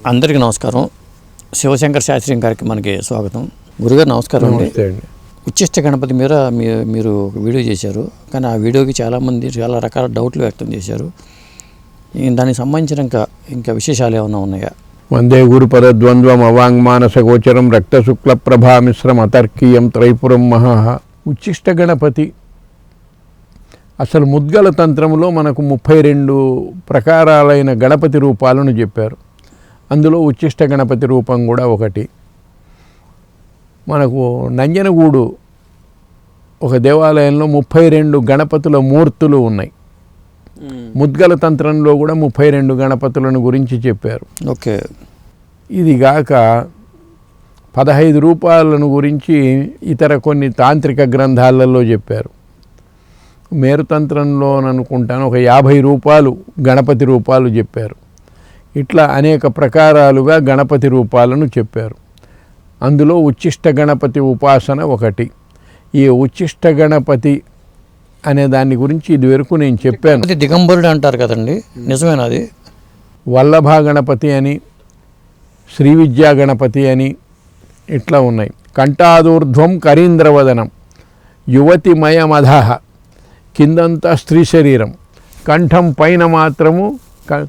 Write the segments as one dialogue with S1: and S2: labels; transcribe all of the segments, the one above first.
S1: అందరికీ నమస్కారం. శివశంకర్ శాస్త్రి గారికి మనకి స్వాగతం. గురుగారు నమస్కారం అండి. ఉచ్చిష్ట గణపతి మీద మీరు ఒక వీడియో చేశారు, కానీ ఆ వీడియోకి చాలామంది చాలా రకాల డౌట్లు వ్యక్తం చేశారు. దానికి సంబంధించిన ఇంకా విశేషాలు ఏమైనా ఉన్నాయా?
S2: వందే గురుపరద్వంద్వం అవాంగ్మానస గోచరం రక్తశుక్ల ప్రభామిశ్రం అతర్కీయం త్రైపురం మహా. ఉచ్చిష్ట గణపతి అసలు ముద్గల తంత్రంలో మనకు 32 ప్రకారాలైన గణపతి రూపాలను చెప్పారు. అందులో ఉచ్చిష్ట గణపతి రూపం కూడా ఒకటి. మనకు నంజనగూడు ఒక దేవాలయంలో 32 గణపతుల మూర్తులు ఉన్నాయి. ముద్గల తంత్రంలో కూడా 32 గణపతులను గురించి చెప్పారు.
S1: ఓకే.
S2: ఇది గాక 15 రూపాలను గురించి ఇతర కొన్ని తాంత్రిక గ్రంథాలలో చెప్పారు. మేరుతంత్రంలో అనుకుంటాను ఒక 50 రూపాలు గణపతి రూపాలు చెప్పారు. ఇట్లా అనేక ప్రకారాలుగా గణపతి రూపాలను చెప్పారు. అందులో ఉచ్చిష్ట గణపతి ఉపాసన ఒకటి. ఈ ఉచ్చిష్ట గణపతి అనే దాని గురించి ఇదివరకు నేను చెప్పాను.
S1: దిగంబరుడు అంటారు కదండి, నిజమేనా? అది
S2: వల్లభ గణపతి అని, శ్రీ విద్యా గణపతి అని ఇట్లా ఉన్నాయి. కంఠాదూర్ధ్వం కరీంద్రవదనం, యువతిమయమధ, కిందంతా స్త్రీ శరీరం, కంఠం పైన మాత్రము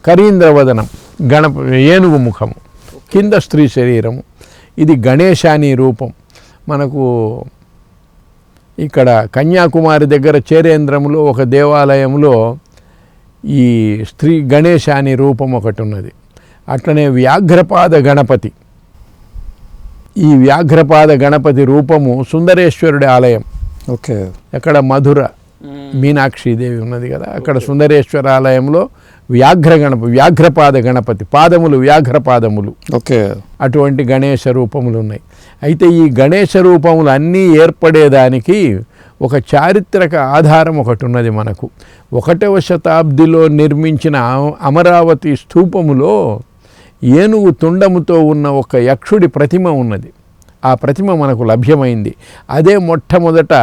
S2: కరీంద్రవదనం, ఏనుగు ముఖము, కింద స్త్రీ శరీరము. ఇది గణేశాని రూపం. మనకు ఇక్కడ కన్యాకుమారి దగ్గర చేరేంద్రములో ఒక దేవాలయంలో ఈ స్త్రీ గణేశాని రూపం ఒకటి ఉన్నది. అట్లనే వ్యాఘ్రపాద గణపతి, ఈ వ్యాఘ్రపాద గణపతి రూపము సుందరేశ్వరుడి ఆలయం.
S1: ఓకే.
S2: అక్కడ మధుర మీనాక్షిదేవి ఉన్నది కదా, అక్కడ సుందరేశ్వర ఆలయంలో వ్యాఘ్రపాద గణపతి, పాదములు వ్యాఘ్రపాదములు.
S1: ఓకే.
S2: అటువంటి గణేశ రూపములు ఉన్నాయి. అయితే ఈ గణేశ రూపములు అన్నీ ఏర్పడేదానికి ఒక చారిత్రక ఆధారం ఒకటి ఉన్నది. మనకు 1వ శతాబ్దిలో నిర్మించిన అమరావతి స్థూపములో ఏనుగు తుండముతో ఉన్న ఒక యక్షుడి ప్రతిమ ఉన్నది. ఆ ప్రతిమ మనకు లభ్యమైంది. అదే మొట్టమొదట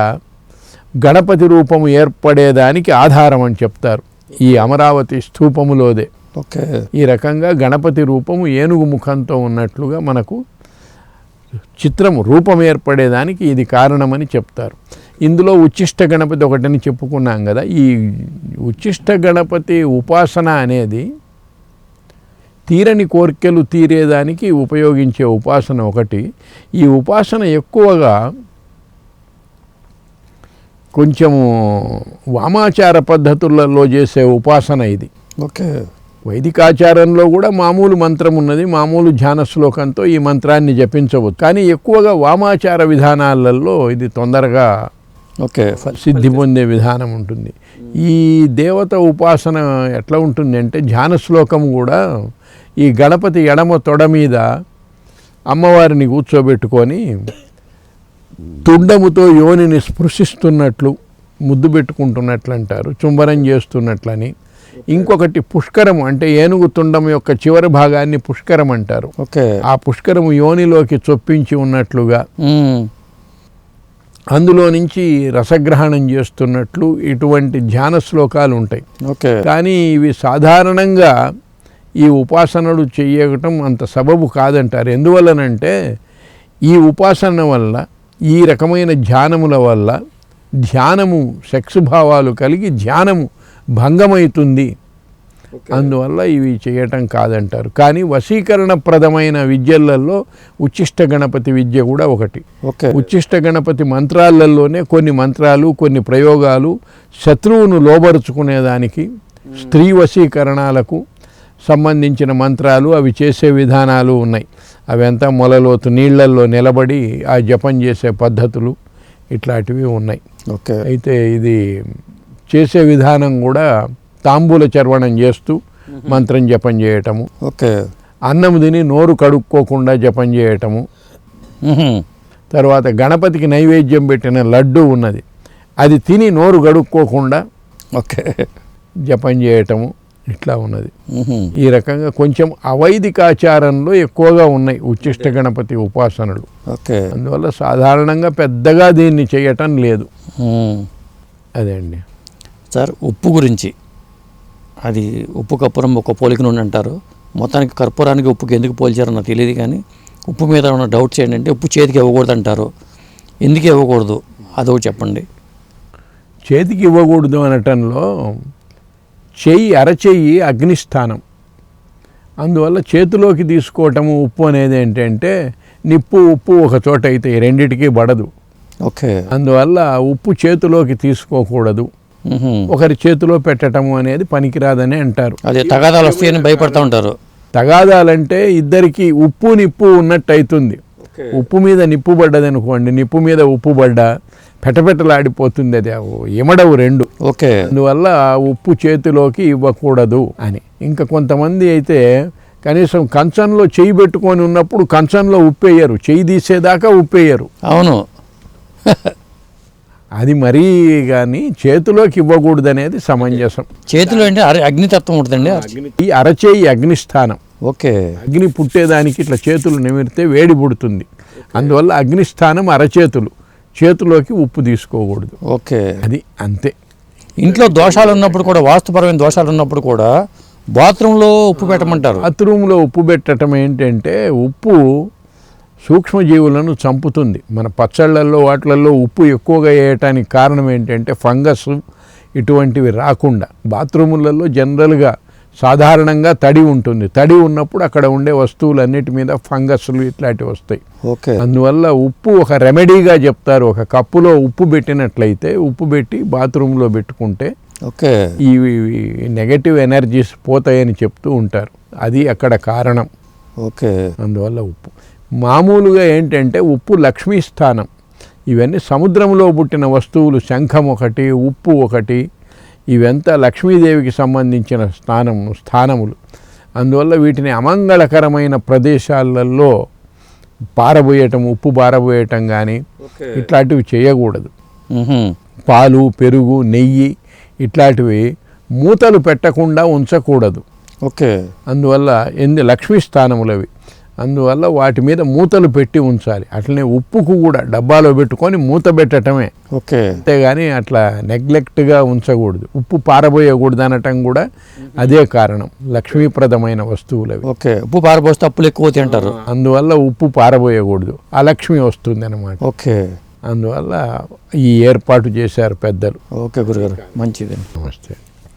S2: గణపతి రూపము ఏర్పడేదానికి ఆధారం అని చెప్తారు. ఈ అమరావతి స్థూపములోదే.
S1: ఓకే.
S2: ఈ రకంగా గణపతి రూపము ఏనుగు ముఖంతో ఉన్నట్లుగా మనకు చిత్రము రూపం ఏర్పడేదానికి ఇది కారణమని చెప్తారు. ఇందులో ఉచ్చిష్ట గణపతి ఒకటని చెప్పుకున్నాం కదా. ఈ ఉచ్చిష్ట గణపతి ఉపాసన అనేది తీరని కోరికలు తీరేదానికి ఉపయోగించే ఉపాసన ఒకటి. ఈ ఉపాసన ఎక్కువగా కొంచెము వామాచార పద్ధతులలో చేసే ఉపాసన ఇది.
S1: ఓకే.
S2: వైదికాచారంలో కూడా మామూలు మంత్రం ఉన్నది, మామూలు ధ్యాన శ్లోకంతో ఈ మంత్రాన్ని జపించవచ్చు. కానీ ఎక్కువగా వామాచార విధానాలలో ఇది తొందరగా సిద్ధి పొందే విధానం ఉంటుంది. ఈ దేవత ఉపాసన ఎట్లా ఉంటుంది అంటే, ధ్యాన శ్లోకం కూడా ఈ గణపతి ఎడమ తొడ మీద అమ్మవారిని కూర్చోబెట్టుకొని తుండముతో యోనిని స్పృశిస్తున్నట్లు, ముద్దు పెట్టుకుంటున్నట్లు అంటారు, చుంబనం చేస్తున్నట్లని. ఇంకొకటి పుష్కరము, అంటే ఏనుగు తుండం యొక్క చివరి భాగాన్ని పుష్కరం అంటారు.
S1: ఓకే.
S2: ఆ పుష్కరము యోనిలోకి చొప్పించి ఉన్నట్లుగా, అందులో నుంచి రసగ్రహణం చేస్తున్నట్లు ఇటువంటి ధ్యాన శ్లోకాలు ఉంటాయి.
S1: ఓకే.
S2: కానీ ఇవి సాధారణంగా ఈ ఉపాసనలు చేయటం అంత సబబు కాదంటారు. ఎందువల్లనంటే ఈ ఉపాసన వల్ల, ఈ రకమైన ధ్యానముల వల్ల ధ్యానము సెక్స్ భావాలు కలిగి ధ్యానము భంగమవుతుంది. అందువల్ల ఇవి చేయటం కాదంటారు. కానీ వశీకరణప్రదమైన విద్యలలో ఉచ్చిష్ట గణపతి విద్య కూడా ఒకటి. ఉచ్చిష్ట గణపతి మంత్రాలలోనే కొన్ని మంత్రాలు, కొన్ని ప్రయోగాలు శత్రువును లోబరుచుకునేదానికి, స్త్రీ వశీకరణాలకు సంబంధించిన మంత్రాలు, అవి చేసే విధానాలు ఉన్నాయి. అవంతా మొలలోతు నీళ్లల్లో నిలబడి ఆ జపం చేసే పద్ధతులు ఇట్లాంటివి ఉన్నాయి.
S1: ఓకే.
S2: అయితే ఇది చేసే విధానం కూడా తాంబూల చర్వణం చేస్తూ మంత్రం జపం చేయటము.
S1: ఓకే.
S2: అన్నం తిని నోరు కడుక్కోకుండా జపం చేయటము. తర్వాత గణపతికి నైవేద్యం పెట్టిన లడ్డు ఉన్నది, అది తిని నోరు కడుక్కోకుండా జపం చేయటము. ఇట్లా ఉన్నది. ఈ రకంగా కొంచెం అవైదికాచారంలో ఎక్కువగా ఉన్నాయి ఉచ్చిష్ట గణపతి ఉపాసనలు. అందువల్ల సాధారణంగా పెద్దగా దీన్ని చేయటం లేదు. అదే అండి.
S1: సార్, ఉప్పు గురించి, అది ఉప్పు కప్పురం ఒక పోలిక నుండి అంటారు. మొత్తానికి కర్పూరానికి ఉప్పుకి ఎందుకు పోల్చారో నాకు తెలియదు, కానీ ఉప్పు మీద ఉన్న డౌట్స్ ఏంటంటే ఉప్పు చేతికి ఇవ్వకూడదు అంటారు. ఎందుకు ఇవ్వకూడదు అదొకటి చెప్పండి.
S2: చేతికి ఇవ్వకూడదు అనటంలో అరచెయ్యి అగ్నిస్థానం. అందువల్ల చేతిలోకి తీసుకోవటము ఉప్పు అనేది ఏంటంటే నిప్పు ఉప్పు ఒక చోట అయితే రెండిటికి పడదు.
S1: ఓకే.
S2: అందువల్ల ఉప్పు చేతిలోకి తీసుకోకూడదు, ఒకరి చేతిలో పెట్టడము అనేది పనికిరాదని అంటారు.
S1: అదే తగాదాలు వస్తాయని భయపడుతూ ఉంటారు.
S2: తగాదాలంటే ఇద్దరికి ఉప్పు నిప్పు ఉన్నట్టు అవుతుంది. ఉప్పు మీద నిప్పు పడ్డది అనుకోండి, నిప్పు మీద ఉప్పు పడ్డా పెటపెటలాడిపోతుంది, అది ఇమడవు రెండు.
S1: ఓకే.
S2: అందువల్ల ఉప్పు చేతిలోకి ఇవ్వకూడదు అని. ఇంకా కొంతమంది అయితే కనీసం కంచంలో చెయ్యి పెట్టుకొని ఉన్నప్పుడు కంచంలో ఉప్పు వేయరు, చెయ్యి తీసేదాకా ఉప్పు వేయరు.
S1: అవును.
S2: అది మరీ కానీ చేతిలోకి ఇవ్వకూడదు అనేది సమంజసం.
S1: చేతిలో అంటే అగ్నితత్వం ఉంటుందండి.
S2: ఈ అరచేయి అగ్నిస్థానం.
S1: ఓకే.
S2: అగ్ని పుట్టేదానికి ఇట్లా చేతులు నిమిరితే వేడి పుడుతుంది. అందువల్ల అగ్నిస్థానం అరచేతులు, చేతిలోకి ఉప్పు తీసుకోకూడదు.
S1: ఓకే.
S2: అది అంతే.
S1: ఇంట్లో దోషాలు ఉన్నప్పుడు కూడా, వాస్తుపరమైన దోషాలు ఉన్నప్పుడు కూడా బాత్రూంలో ఉప్పు పెట్టమంటారు.
S2: బాత్రూంలో ఉప్పు పెట్టడం ఏంటంటే ఉప్పు సూక్ష్మజీవులను చంపుతుంది. మన పచ్చళ్ళల్లో వాటిలలో ఉప్పు ఎక్కువగా వేయటానికి కారణం ఏంటంటే ఫంగస్ ఇటువంటివి రాకుండా. బాత్రూములలో జనరల్గా సాధారణంగా తడి ఉంటుంది. తడి ఉన్నప్పుడు అక్కడ ఉండే వస్తువులన్నిటి మీద ఫంగస్లు ఇట్లాంటివి వస్తాయి.
S1: ఓకే.
S2: అందువల్ల ఉప్పు ఒక రెమెడీగా చెప్తారు. ఒక కప్పులో ఉప్పు పెట్టినట్లయితే, ఉప్పు పెట్టి బాత్రూంలో పెట్టుకుంటే
S1: ఓకే
S2: ఈ నెగటివ్ ఎనర్జీస్ పోతాయని చెప్తూ ఉంటారు. అది అక్కడ కారణం.
S1: ఓకే.
S2: అందువల్ల ఉప్పు మామూలుగా ఏంటంటే ఉప్పు లక్ష్మీ స్థానం. ఇవన్నీ సముద్రంలో పుట్టిన వస్తువులు, శంఖం ఒకటి, ఉప్పు ఒకటి, ఇవంతా లక్ష్మీదేవికి సంబంధించిన స్థానములు. అందువల్ల వీటిని అమంగళకరమైన ప్రదేశాలలో పారబోయటం, ఉప్పు పారబోయటం కానీ ఇట్లాంటివి చేయకూడదు. పాలు, పెరుగు, నెయ్యి ఇట్లాంటివి మూతలు పెట్టకుండా ఉంచకూడదు.
S1: ఓకే.
S2: అందువల్ల లక్ష్మీ స్థానములవి. అందువల్ల వాటి మీద మూతలు పెట్టి ఉంచాలి. అట్లనే ఉప్పుకు కూడా డబ్బాలో పెట్టుకొని మూత పెట్టడమే.
S1: ఓకే.
S2: అంతేగాని అట్లా నెగ్లెక్ట్గా ఉంచకూడదు. ఉప్పు పారబోయకూడదు అనటం కూడా అదే కారణం. లక్ష్మీప్రదమైన వస్తువులవి.
S1: ఓకే. ఉప్పు పారబోస్తే అప్పులు ఎక్కువ తింటారు.
S2: అందువల్ల ఉప్పు పారబోయకూడదు, అలక్ష్మి వస్తుంది అన్నమాట.
S1: ఓకే.
S2: అందువల్ల ఈ ఏర్పాటు చేశారు పెద్దలు.
S1: ఓకే గురుగారు, మంచిది.
S2: నమస్తే.